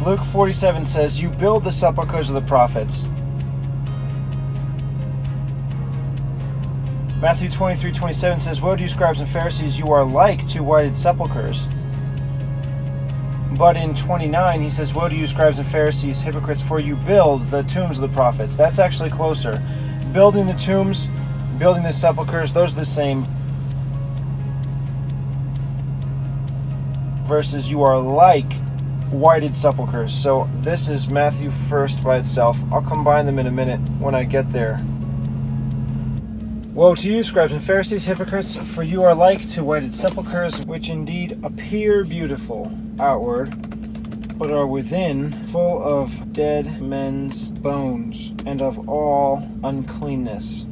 Luke 47 says, "You build the sepulchers of the prophets." Matthew 23:27 says, "Woe to you, scribes and Pharisees, you are like two whited sepulchers." But in 29, he says, "Woe to you, scribes and Pharisees, hypocrites, for you build the tombs of the prophets." That's actually closer. Building the tombs, building the sepulchers, those are the same. Versus, "You are like whited sepulchers." So this is Matthew 1st by itself. I'll combine them in a minute when I get there. "Woe to you, scribes and Pharisees, hypocrites, for you are like to whited sepulchres, which indeed appear beautiful outward, but are within full of dead men's bones, and of all uncleanness.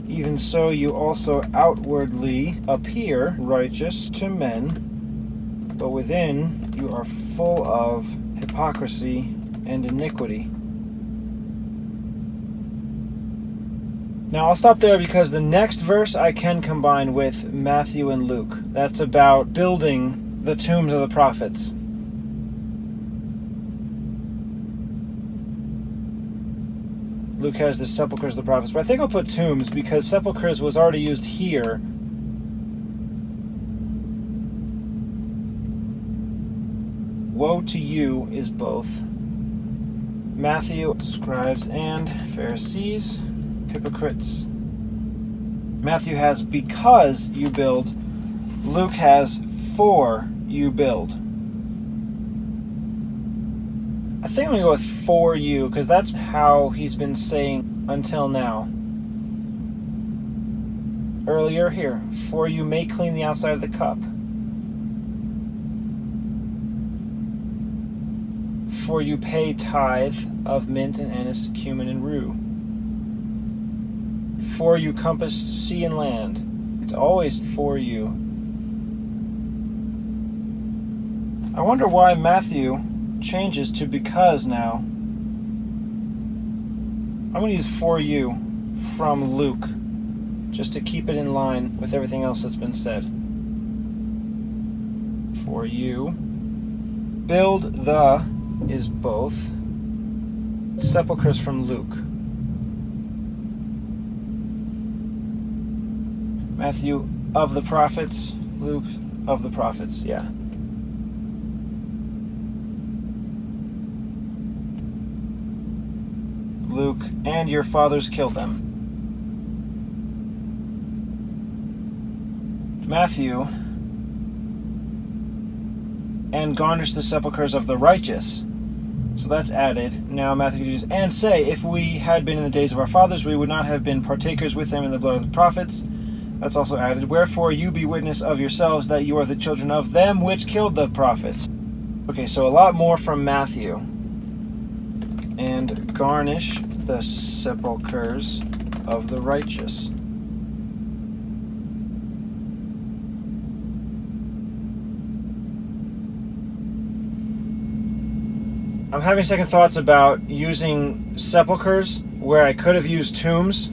Even so you also outwardly appear righteous to men, but within you are full of hypocrisy and iniquity." Now I'll stop there because the next verse I can combine with Matthew and Luke. That's about building the tombs of the prophets. Luke has the sepulchers of the prophets, but I think I'll put tombs because sepulchers was already used here. Woe to you is both. Matthew, scribes and Pharisees, hypocrites. Matthew has because you build. Luke has for you build. I think I'm going to go with for you because that's how he's been saying until now. Earlier here, for you may clean the outside of the cup. For you pay tithe of mint and anise, cumin and rue. For you compass sea and land. It's always for you. I wonder why Matthew changes to because now. I'm going to use for you from Luke, just to keep it in line with everything else that's been said. For you. Build the is both. Sepulchers from Luke. Matthew of the prophets, Luke of the prophets, yeah. Luke, and your fathers killed them. Matthew, and garnish the sepulchers of the righteous. So that's added. Now Matthew could use, and say, if we had been in the days of our fathers, we would not have been partakers with them in the blood of the prophets. That's also added. Wherefore you be witness of yourselves that you are the children of them which killed the prophets. Okay, so a lot more from Matthew. And garnish the sepulchers of the righteous. I'm having second thoughts about using sepulchers where I could have used tombs,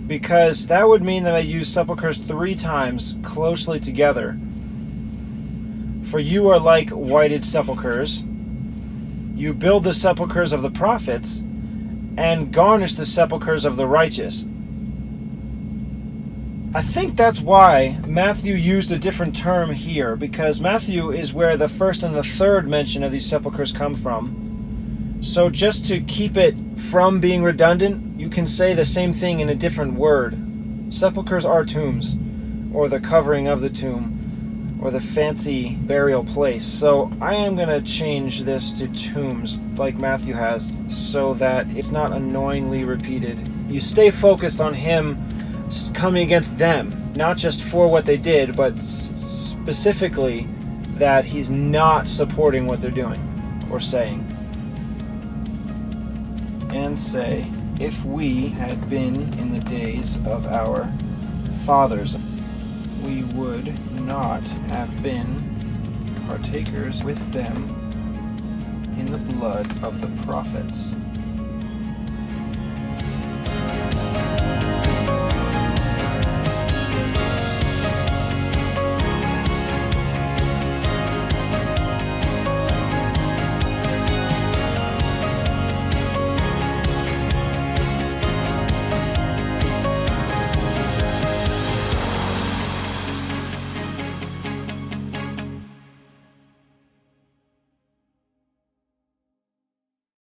because that would mean that I use sepulchers 3 times closely together. For you are like whited sepulchers. You build the sepulchers of the prophets and garnish the sepulchers of the righteous. I think that's why Matthew used a different term here, because Matthew is where the first and the third mention of these sepulchers come from. So just to keep it from being redundant, you can say the same thing in a different word. Sepulchers are tombs, or the covering of the tomb, or the fancy burial place. So I am going to change this to tombs, like Matthew has, so that it's not annoyingly repeated. You stay focused on him coming against them, not just for what they did, but specifically that he's not supporting what they're doing or saying. And say, if we had been in the days of our fathers, we would not have been partakers with them in the blood of the prophets.